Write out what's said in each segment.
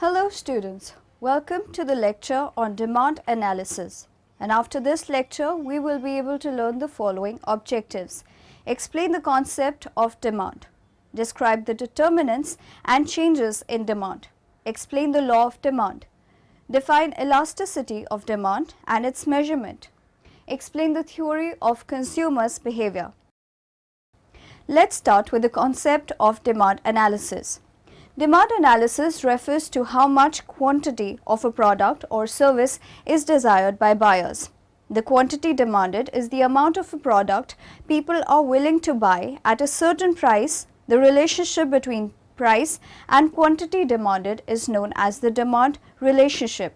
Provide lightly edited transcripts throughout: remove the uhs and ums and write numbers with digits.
Hello students, welcome to the lecture on demand analysis, and after this lecture we will be able to learn the following objectives. Explain the concept of demand, describe the determinants and changes in demand, explain the law of demand, define elasticity of demand and its measurement, explain the theory of consumers' behavior. Let's start with the concept of demand analysis. Demand analysis refers to how much quantity of a product or service is desired by buyers. The quantity demanded is the amount of a product people are willing to buy at a certain price. The relationship between price and quantity demanded is known as the demand relationship.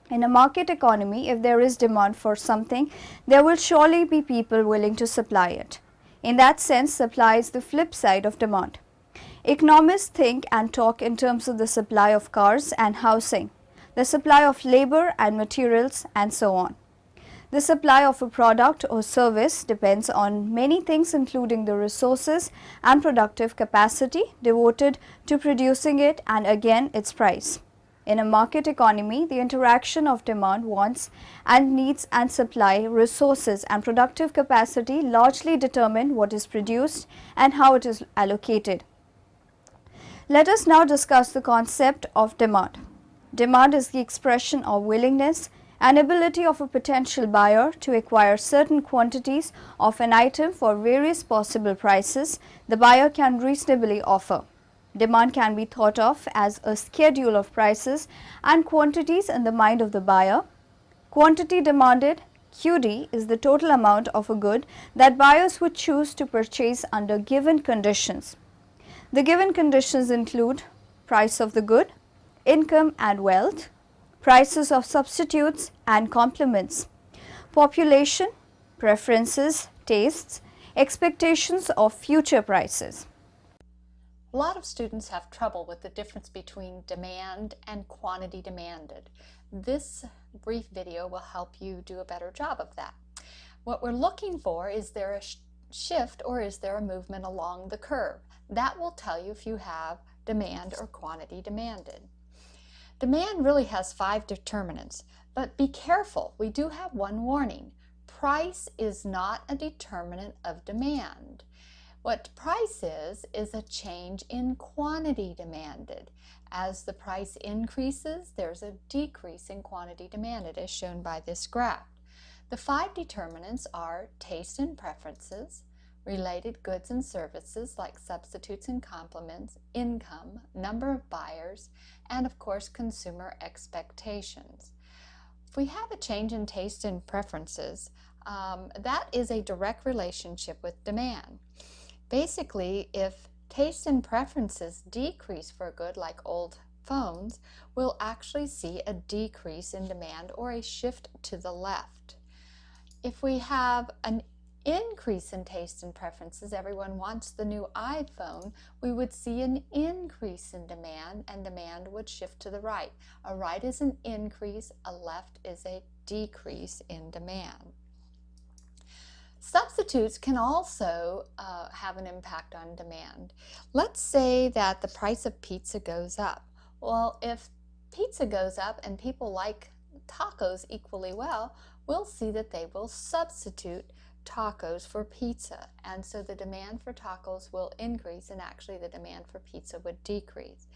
In a market economy, if there is demand for something, there will surely be people willing to supply it. In that sense, supply is the flip side of demand. Economists think and talk in terms of the supply of cars and housing, the supply of labor and materials, and so on. The supply of a product or service depends on many things, including the resources and productive capacity devoted to producing it, and again its price. In a market economy, the interaction of demand, wants and needs and supply, resources and productive capacity largely determine what is produced and how it is allocated. Let us now discuss the concept of demand. Demand is the expression of willingness and ability of a potential buyer to acquire certain quantities of an item for various possible prices the buyer can reasonably offer. Demand can be thought of as a schedule of prices and quantities in the mind of the buyer. Quantity demanded, QD, is the total amount of a good that buyers would choose to purchase under given conditions. The given conditions include price of the good, income and wealth, prices of substitutes and complements, population, preferences, tastes, expectations of future prices. A lot of students have trouble with the difference between demand and quantity demanded. This brief video will help you do a better job of that. What we're looking for is there a shift or is there a movement along the curve? That will tell you if you have demand or quantity demanded. Demand really has 5 determinants, but be careful, we do have one warning. Price is not a determinant of demand. What price is a change in quantity demanded. As the price increases, there's a decrease in quantity demanded, as shown by this graph. The 5 determinants are taste and preferences, related goods and services like substitutes and complements, income, number of buyers, and of course consumer expectations. If we have a change in taste and preferences, that is a direct relationship with demand. Basically, if taste and preferences decrease for a good like old phones, we'll actually see a decrease in demand or a shift to the left. If we have an increase in taste and preferences, everyone wants the new iPhone, we would see an increase in demand and demand would shift to the right. A right is an increase, a left is a decrease in demand. Substitutes can also have an impact on demand. Let's say that the price of pizza goes up. Well, if pizza goes up and people like tacos equally well, we'll see that they will substitute tacos for pizza, and so the demand for tacos will increase and actually the demand for pizza would decrease.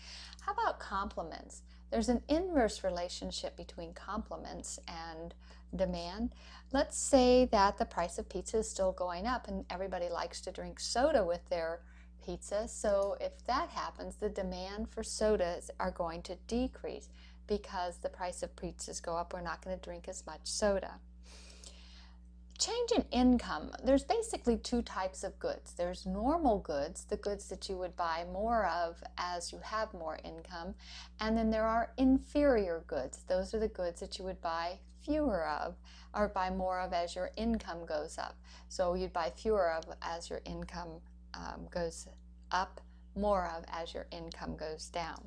How about complements? There's an inverse relationship between complements and demand. Let's say that the price of pizza is still going up and everybody likes to drink soda with their pizza, so if that happens, the demand for sodas are going to decrease because the price of pizzas go up. We're not going to drink as much soda. Change in income. There's basically 2 types of goods. There's normal goods, the goods that you would buy more of as you have more income, and then there are inferior goods. Those are the goods that you would buy fewer of or buy more of as your income goes up. So you'd buy fewer of as your income goes up, more of as your income goes down.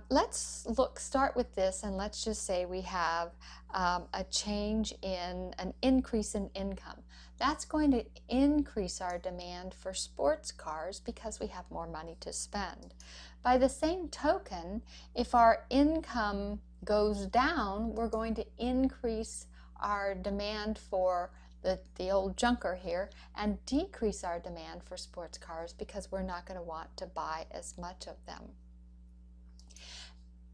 Let's start with this, and let's just say we have a change in an increase in income. That's going to increase our demand for sports cars because we have more money to spend. By the same token, if our income goes down, we're going to increase our demand for the old junker here and decrease our demand for sports cars because we're not going to want to buy as much of them.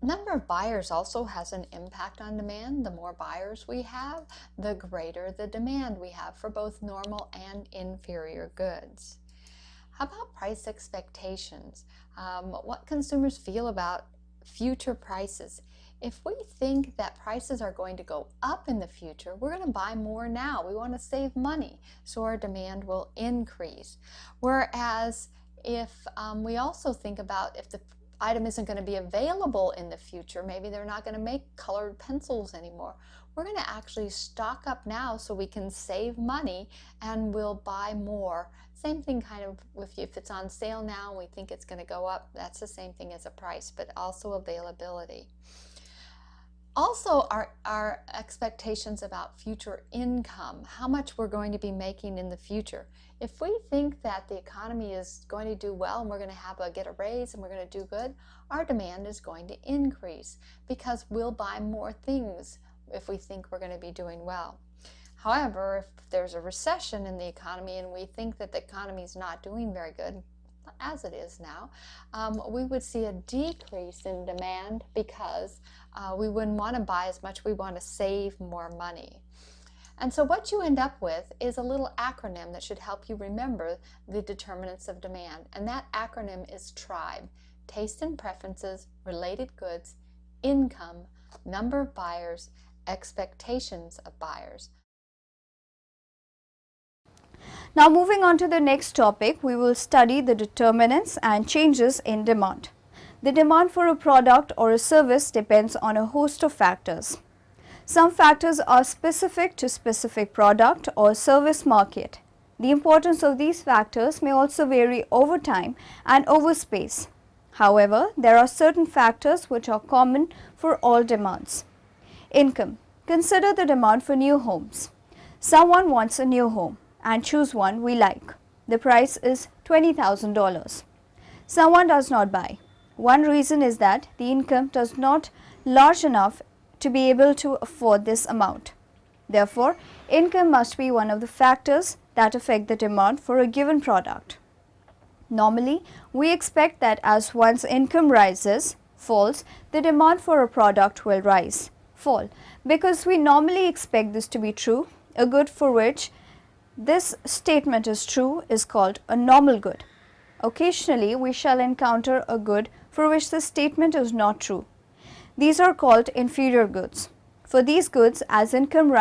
Number of buyers also has an impact on demand. The more buyers we have, the greater the demand we have for both normal and inferior goods. How about price expectations? What consumers feel about future prices. If we think that prices are going to go up in the future, we're going to buy more now. We want to save money, so our demand will increase. Whereas if we also think about if the item isn't going to be available in the future, maybe they're not going to make colored pencils anymore, we're going to actually stock up now so we can save money and we'll buy more. Same thing kind of if it's on sale now and we think it's going to go up, that's the same thing as a price, but also availability. Also, our expectations about future income, how much we're going to be making in the future. If we think that the economy is going to do well and we're going to get a raise and we're going to do good, our demand is going to increase because we'll buy more things if we think we're going to be doing well. However, if there's a recession in the economy and we think that the economy is not doing very good, as it is now, we would see a decrease in demand because we wouldn't want to buy as much, we want to save more money. And so what you end up with is a little acronym that should help you remember the determinants of demand, and that acronym is TRIBE: taste and preferences, related goods, income, number of buyers, expectations of buyers. Now moving on to the next topic, we will study the determinants and changes in demand. The demand for a product or a service depends on a host of factors. Some factors are specific to specific product or service market. The importance of these factors may also vary over time and over space. However, there are certain factors which are common for all demands. Income. Consider the demand for new homes. Someone wants a new home and choose one we like. The price is $20,000. Someone does not buy. One reason is that the income does not large enough to be able to afford this amount. Therefore, income must be one of the factors that affect the demand for a given product. Normally, we expect that as one's income falls, the demand for a product will fall, because we normally expect this to be true. A good for which this statement is true is called a normal good. Occasionally, we shall encounter a good for which this statement is not true. These are called inferior goods. For these goods, as income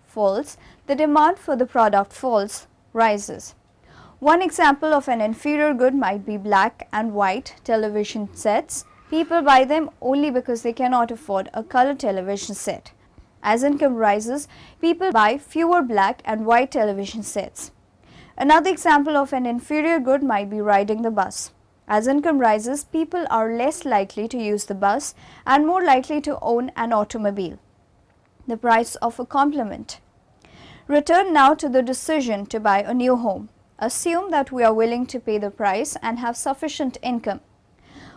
falls, the demand for the product rises. One example of an inferior good might be black and white television sets. People buy them only because they cannot afford a color television set. As income rises, people buy fewer black and white television sets. Another example of an inferior good might be riding the bus. As income rises, people are less likely to use the bus and more likely to own an automobile. The price of a compliment. Return now to the decision to buy a new home. Assume that we are willing to pay the price and have sufficient income.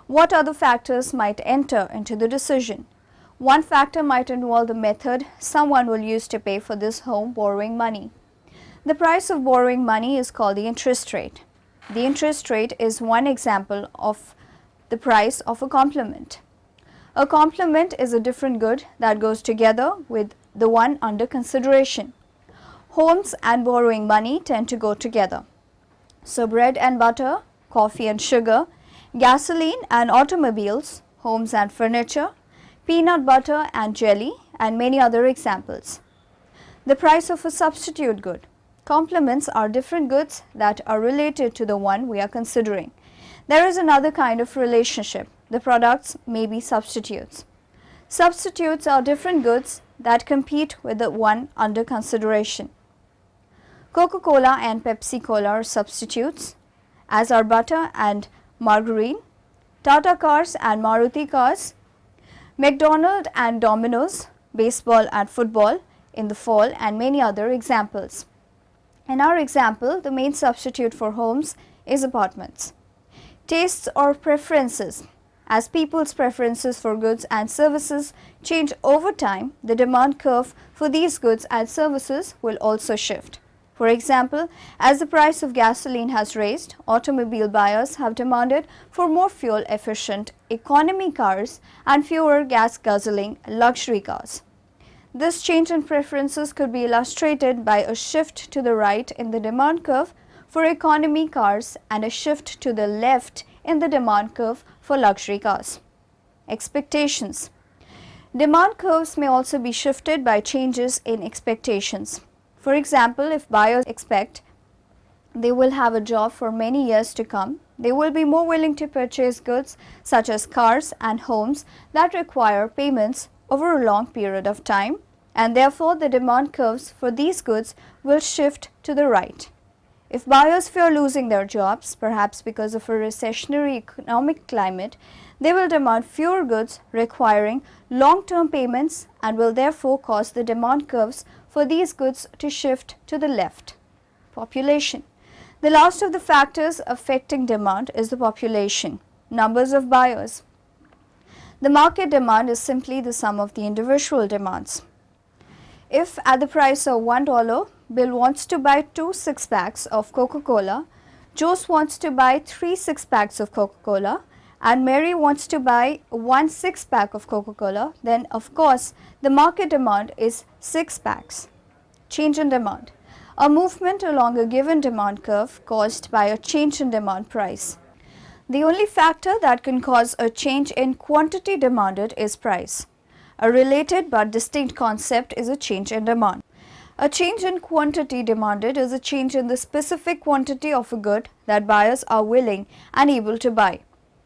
What other factors might enter into the decision? One factor might involve the method someone will use to pay for this home, borrowing money. The price of borrowing money is called the interest rate. The interest rate is one example of the price of a compliment. A compliment is a different good that goes together with the one under consideration. Homes and borrowing money tend to go together. So bread and butter, coffee and sugar, gasoline and automobiles, homes and furniture, peanut butter and jelly, and many other examples. The price of a substitute good. Complements are different goods that are related to the one we are considering. There is another kind of relationship. The products may be substitutes. Substitutes are different goods that compete with the one under consideration. Coca-Cola and Pepsi-Cola are substitutes, as are butter and margarine. Tata Cars and Maruti Cars, McDonald's and Domino's, baseball and football in the fall, and many other examples. In our example, the main substitute for homes is apartments. Tastes or preferences. As people's preferences for goods and services change over time, the demand curve for these goods and services will also shift. For example, as the price of gasoline has raised, automobile buyers have demanded for more fuel-efficient economy cars and fewer gas-guzzling luxury cars. This change in preferences could be illustrated by a shift to the right in the demand curve for economy cars and a shift to the left in the demand curve for luxury cars. Expectations. Demand curves may also be shifted by changes in expectations. For example, if buyers expect they will have a job for many years to come, they will be more willing to purchase goods such as cars and homes that require payments over a long period of time, and therefore the demand curves for these goods will shift to the right. If buyers fear losing their jobs, perhaps because of a recessionary economic climate, they will demand fewer goods requiring long-term payments and will therefore cause the demand curves for these goods to shift to the left. Population. The last of the factors affecting demand is the population, numbers of buyers. The market demand is simply the sum of the individual demands. If at the price of $1, Bill wants to buy 2 six-packs of Coca-Cola, Jose wants to buy 3 six-packs of Coca-Cola, and Mary wants to buy 1 six-pack of Coca-Cola, then of course the market demand is 6 packs. Change in demand. A movement along a given demand curve caused by a change in demand price. The only factor that can cause a change in quantity demanded is price. A related but distinct concept is a change in demand. A change in quantity demanded is a change in the specific quantity of a good that buyers are willing and able to buy.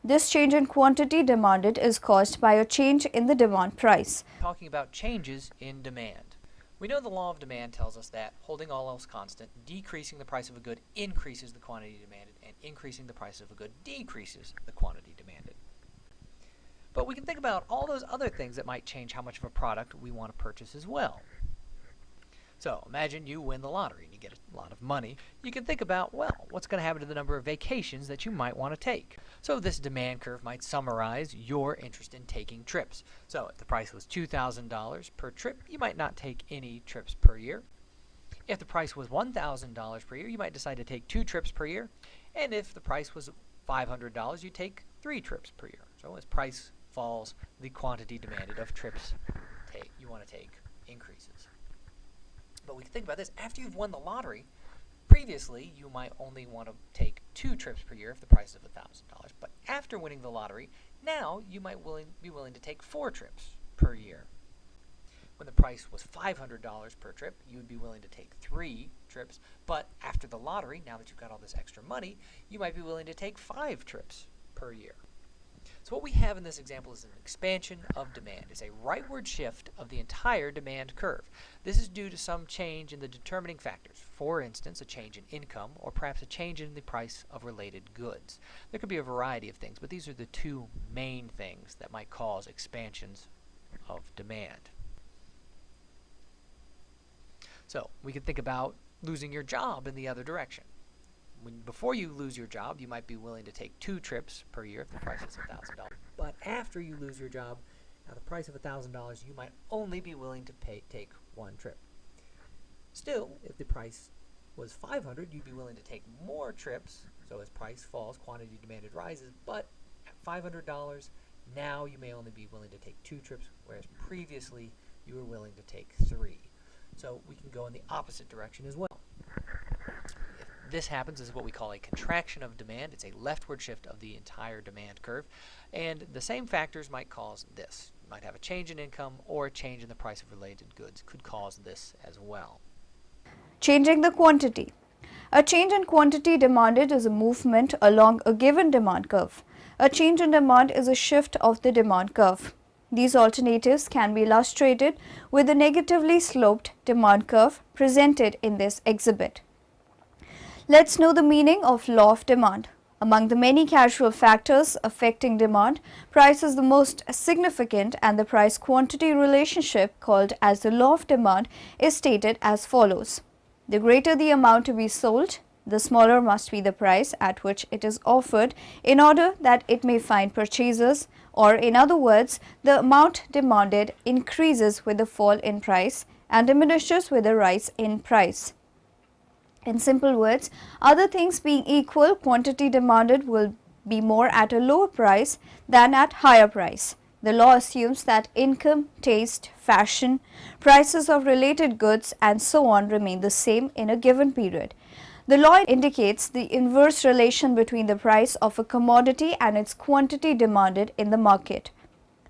This change in quantity demanded is caused by a change in the demand price. Talking about changes in demand. We know the law of demand tells us that, holding all else constant, decreasing the price of a good increases the quantity demanded, and increasing the price of a good decreases the quantity demanded. But we can think about all those other things that might change how much of a product we want to purchase as well. So imagine you win the lottery and you get a lot of money. You can think about, well, what's going to happen to the number of vacations that you might want to take? So this demand curve might summarize your interest in taking trips. So if the price was $2,000 per trip, you might not take any trips per year. If the price was $1,000 per year, you might decide to take 2 trips per year. And if the price was $500, you take 3 trips per year. So as price falls, the quantity demanded of trips you want to take increases. But we can think about this. After you've won the lottery, previously you might only want to take 2 trips per year if the price is $1,000. But after winning the lottery, now you might be willing to take 4 trips per year. When the price was $500 per trip, you would be willing to take 3 trips. But after the lottery, now that you've got all this extra money, you might be willing to take 5 trips per year. So what we have in this example is an expansion of demand. It's a rightward shift of the entire demand curve. This is due to some change in the determining factors. For instance, a change in income, or perhaps a change in the price of related goods. There could be a variety of things, but these are the 2 main things that might cause expansions of demand. So we could think about losing your job in the other direction. Before you lose your job, you might be willing to take 2 trips per year if the price is $1,000. But after you lose your job, at the price of $1,000, you might only be willing to take 1 trip. Still, if the price was $500, you'd be willing to take more trips. So as price falls, quantity demanded rises. But at $500, now you may only be willing to take 2 trips, whereas previously you were willing to take 3. So we can go in the opposite direction as well. This happens is what we call a contraction of demand. It's a leftward shift of the entire demand curve. And the same factors might cause this. You might have a change in income or a change in the price of related goods could cause this as well. Changing the quantity. A change in quantity demanded is a movement along a given demand curve. A change in demand is a shift of the demand curve. These alternatives can be illustrated with a negatively sloped demand curve presented in this exhibit. Let's know the meaning of law of demand. Among the many casual factors affecting demand, price is the most significant, and the price-quantity relationship, called as the law of demand, is stated as follows. The greater the amount to be sold, the smaller must be the price at which it is offered in order that it may find purchasers, or in other words, the amount demanded increases with the fall in price and diminishes with the rise in price. In simple words, other things being equal, quantity demanded will be more at a lower price than at higher price. The law assumes that income, taste, fashion, prices of related goods and so on remain the same in a given period. The law indicates the inverse relation between the price of a commodity and its quantity demanded in the market.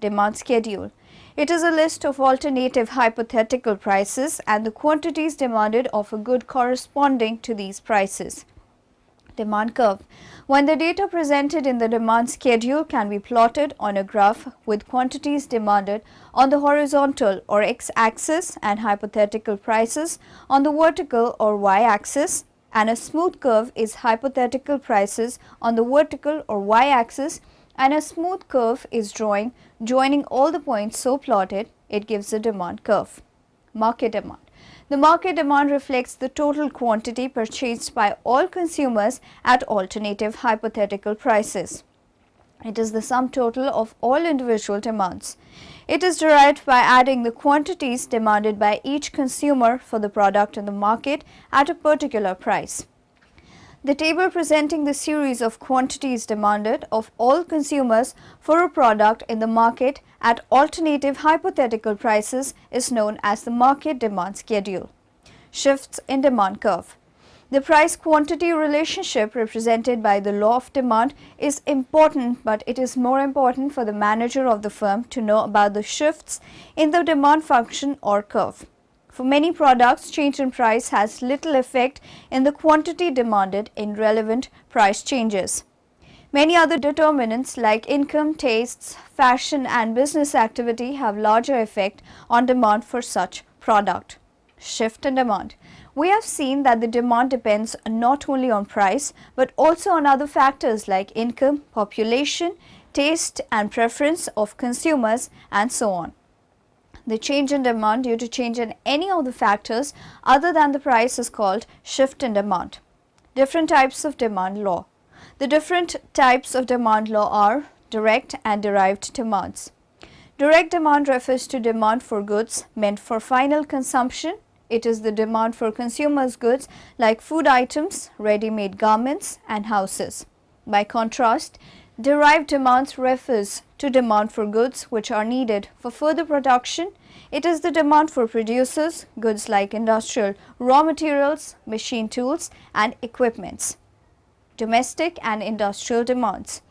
Demand schedule. It is a list of alternative hypothetical prices and the quantities demanded of a good corresponding to these prices. Demand curve. When the data presented in the demand schedule can be plotted on a graph with quantities demanded on the horizontal or x-axis and hypothetical prices on the vertical or y-axis, and a smooth curve is hypothetical prices on the vertical or y-axis, and a smooth curve is joining all the points so plotted, it gives a demand curve. Market demand. The market demand reflects the total quantity purchased by all consumers at alternative hypothetical prices. It is the sum total of all individual demands. It is derived by adding the quantities demanded by each consumer for the product in the market at a particular price. The table presenting the series of quantities demanded of all consumers for a product in the market at alternative hypothetical prices is known as the market demand schedule. Shifts in demand curve. The price-quantity relationship represented by the law of demand is important, but it is more important for the manager of the firm to know about the shifts in the demand function or curve. For many products, change in price has little effect in the quantity demanded in relevant price changes. Many other determinants like income, tastes, fashion and business activity have larger effect on demand for such product. Shift in demand. We have seen that the demand depends not only on price but also on other factors like income, population, taste and preference of consumers and so on. The change in demand due to change in any of the factors other than the price is called shift in demand. Different types of demand law. The different types of demand law are direct and derived demands. Direct demand refers to demand for goods meant for final consumption. It is the demand for consumers' goods like food items, ready-made garments and houses. By contrast, derived demands refers to demand for goods which are needed for further production. It is the demand for producers, goods like industrial raw materials, machine tools and equipments. Domestic and industrial demands.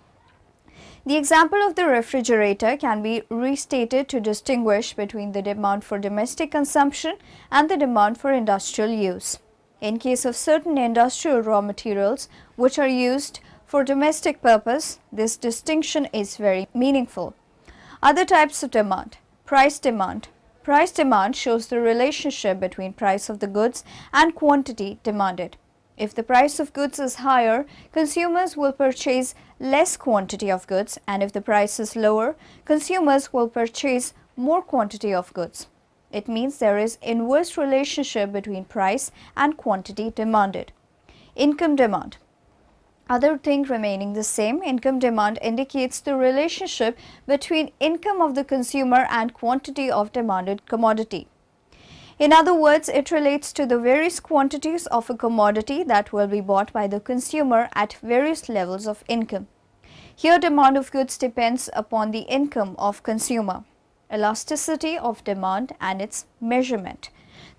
The example of the refrigerator can be restated to distinguish between the demand for domestic consumption and the demand for industrial use. In case of certain industrial raw materials which are used for domestic purpose, this distinction is very meaningful. Other types of demand. Price demand. Price demand shows the relationship between price of the goods and quantity demanded. If the price of goods is higher, consumers will purchase less quantity of goods, and if the price is lower, consumers will purchase more quantity of goods. It means there is inverse relationship between price and quantity demanded. Income demand. Other thing remaining the same, income demand indicates the relationship between income of the consumer and quantity of demanded commodity. In other words, it relates to the various quantities of a commodity that will be bought by the consumer at various levels of income. Here, demand of goods depends upon the income of consumer. Elasticity of demand and its measurement.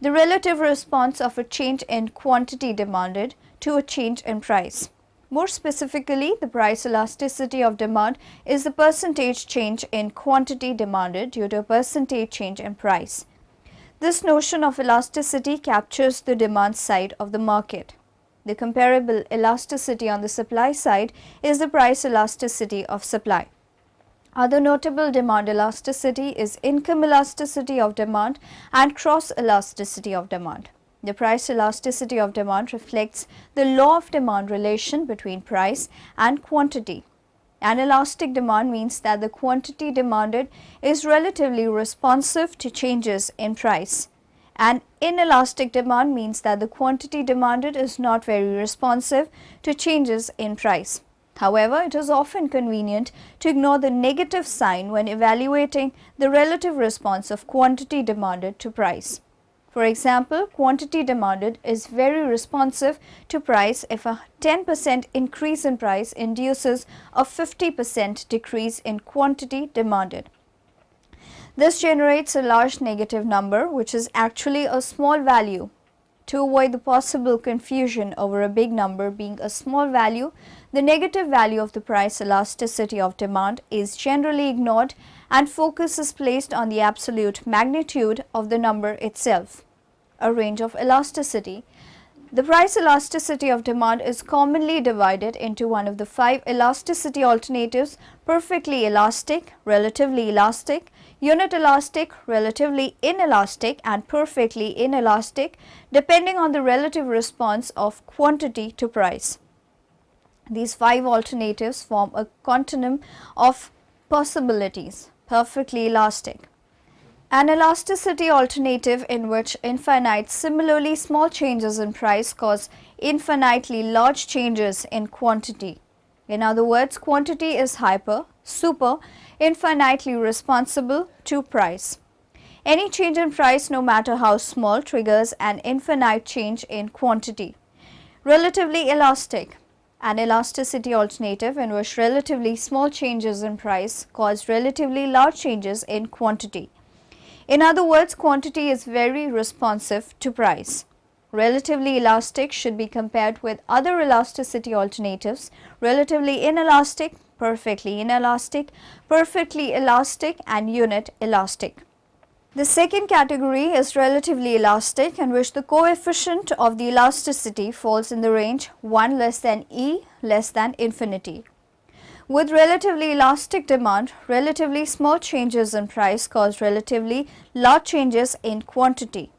The relative response of a change in quantity demanded to a change in price. More specifically, the price elasticity of demand is the percentage change in quantity demanded due to a percentage change in price. This notion of elasticity captures the demand side of the market. The comparable elasticity on the supply side is the price elasticity of supply. Other notable demand elasticity is income elasticity of demand and cross elasticity of demand. The price elasticity of demand reflects the law of demand relation between price and quantity. An elastic demand means that the quantity demanded is relatively responsive to changes in price. An inelastic demand means that the quantity demanded is not very responsive to changes in price. However, it is often convenient to ignore the negative sign when evaluating the relative response of quantity demanded to price. For example, quantity demanded is very responsive to price if a 10% increase in price induces a 50% decrease in quantity demanded. This generates a large negative number, which is actually a small value. To avoid the possible confusion over a big number being a small value, the negative value of the price elasticity of demand is generally ignored and focus is placed on the absolute magnitude of the number itself. A range of elasticity. The price elasticity of demand is commonly divided into one of the 5 elasticity alternatives: perfectly elastic, relatively elastic, unit elastic, relatively inelastic, and perfectly inelastic, depending on the relative response of quantity to price. These 5 alternatives form a continuum of possibilities. Perfectly elastic. An elasticity alternative in which infinite similarly small changes in price cause infinitely large changes in quantity. In other words, quantity is super, infinitely responsible to price. Any change in price, no matter how small, triggers an infinite change in quantity. Relatively elastic. An elasticity alternative in which relatively small changes in price cause relatively large changes in quantity. In other words, quantity is very responsive to price. Relatively elastic should be compared with other elasticity alternatives: relatively inelastic, perfectly inelastic, perfectly elastic, and unit elastic. The second category is relatively elastic, in which the coefficient of the elasticity falls in the range 1 less than E less than infinity. With relatively elastic demand, relatively small changes in price cause relatively large changes in quantity.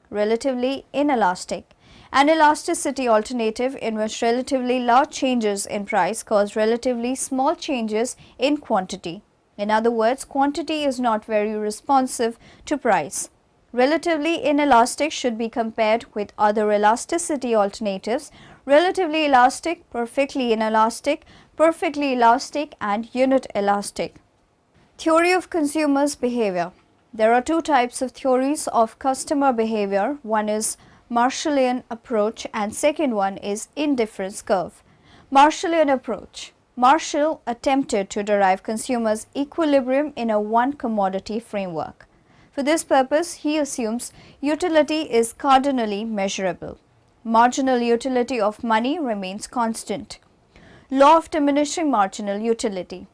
Relatively inelastic. An elasticity alternative in which relatively large changes in price cause relatively small changes in quantity. In other words, quantity is not very responsive to price. Relatively inelastic should be compared with other elasticity alternatives: relatively elastic, perfectly inelastic, perfectly elastic, and unit elastic. Theory of consumers' behavior. There are 2 types of theories of customer behavior. One is Marshallian approach and second one is indifference curve. Marshallian approach. Marshall attempted to derive consumers' equilibrium in a one commodity framework. For this purpose, he assumes utility is cardinally measurable. Marginal utility of money remains constant. Law of diminishing marginal utility.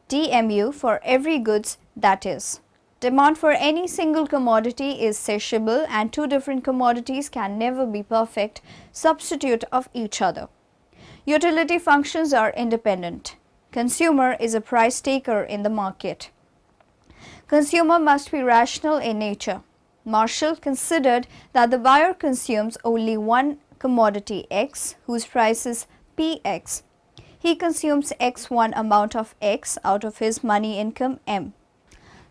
DMU for every goods, that is, demand for any single commodity is satiable and 2 different commodities can never be perfect substitute of each other. Utility functions are independent. Consumer is a price taker in the market. Consumer must be rational in nature. Marshall considered that the buyer consumes only one commodity X whose price is Px. He consumes X1 amount of X out of his money income M.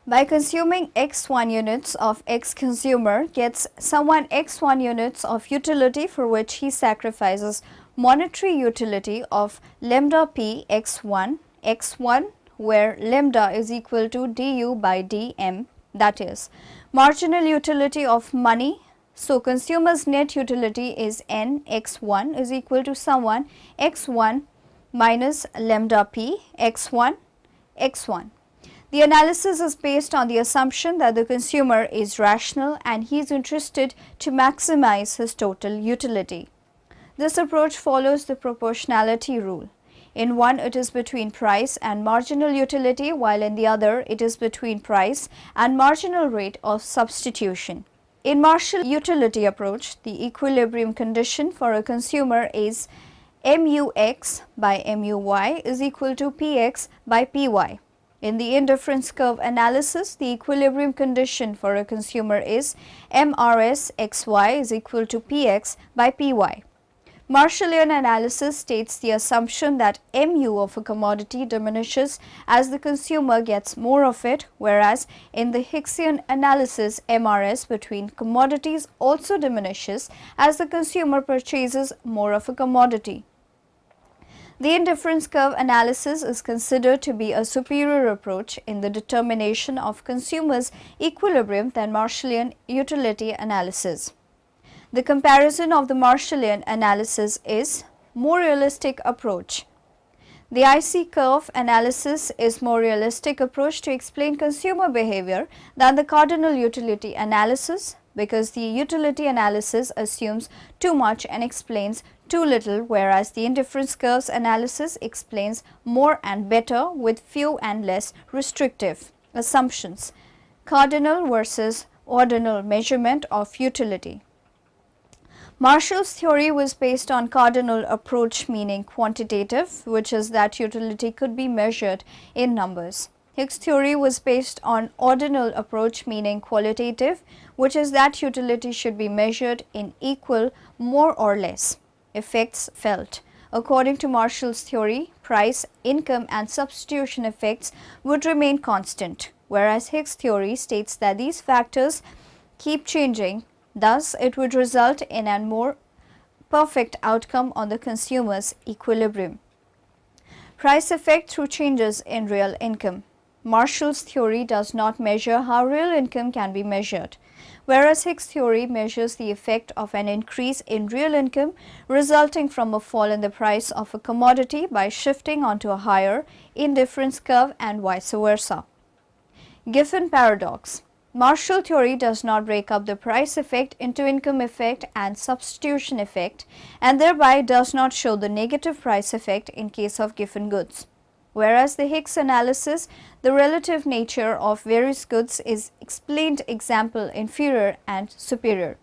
By consuming X1 units of X, consumer gets someone X1 units of utility for which he sacrifices monetary utility of lambda P X1, X1, where lambda is equal to du by dm, that is, marginal utility of money. So, consumer's net utility is n X1 is equal to someone X1 minus lambda P X1, X1. The analysis is based on the assumption that the consumer is rational and he is interested to maximize his total utility. This approach follows the proportionality rule. In one, it is between price and marginal utility, while in the other, it is between price and marginal rate of substitution. In Marshall utility approach, the equilibrium condition for a consumer is MUX by MUY is equal to PX by PY. In the indifference curve analysis, the equilibrium condition for a consumer is MRS XY is equal to PX by PY. Marshallian analysis states the assumption that MU of a commodity diminishes as the consumer gets more of it, whereas in the Hicksian analysis, MRS between commodities also diminishes as the consumer purchases more of a commodity. The indifference curve analysis is considered to be a superior approach in the determination of consumers' equilibrium than Marshallian utility analysis. The comparison of the Marshallian analysis is more realistic approach. The IC curve analysis is more realistic approach to explain consumer behavior than the cardinal utility analysis, because the utility analysis assumes too much and explains too little, whereas the indifference curves analysis explains more and better with few and less restrictive assumptions. Cardinal versus ordinal measurement of utility. Marshall's theory was based on cardinal approach, meaning quantitative, which is that utility could be measured in numbers. Hicks' theory was based on ordinal approach, meaning qualitative, which is that utility should be measured in equal, more or less effects felt. According to Marshall's theory, price, income and substitution effects would remain constant, whereas Hicks' theory states that these factors keep changing. Thus, it would result in a more perfect outcome on the consumer's equilibrium. Price effect through changes in real income. Marshall's theory does not measure how real income can be measured, whereas Hicks' theory measures the effect of an increase in real income resulting from a fall in the price of a commodity by shifting onto a higher indifference curve and vice versa. Giffen paradox. Marshall theory does not break up the price effect into income effect and substitution effect, and thereby does not show the negative price effect in case of given goods. Whereas the Hicks analysis, the relative nature of various goods is explained, example inferior and superior.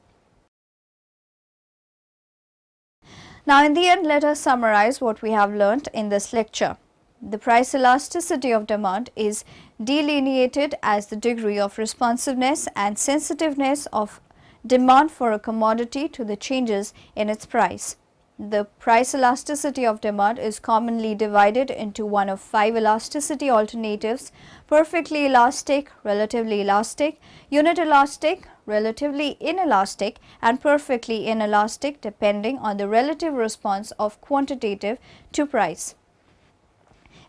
Now in the end, let us summarize what we have learnt in this lecture. The price elasticity of demand is delineated as the degree of responsiveness and sensitiveness of demand for a commodity to the changes in its price. The price elasticity of demand is commonly divided into one of 5 elasticity alternatives: perfectly elastic, relatively elastic, unit elastic, relatively inelastic, and perfectly inelastic, depending on the relative response of quantitative to price.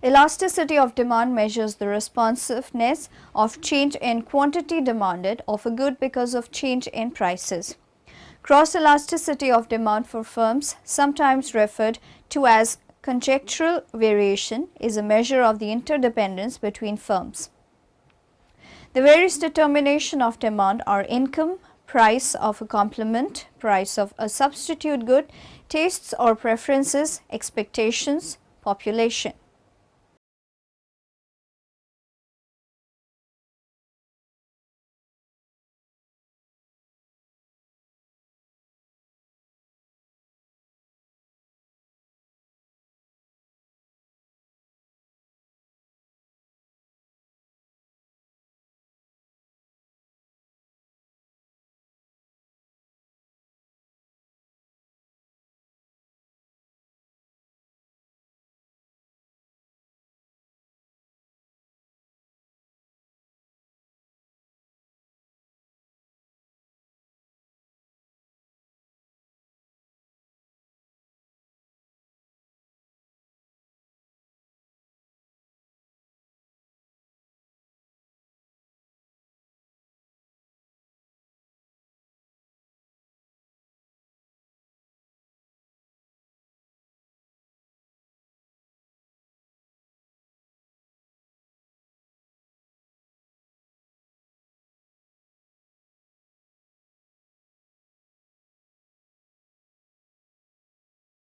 Elasticity of demand measures the responsiveness of change in quantity demanded of a good because of change in prices. Cross elasticity of demand for firms, sometimes referred to as conjectural variation, is a measure of the interdependence between firms. The various determination of demand are income, price of a complement, price of a substitute good, tastes or preferences, expectations, population.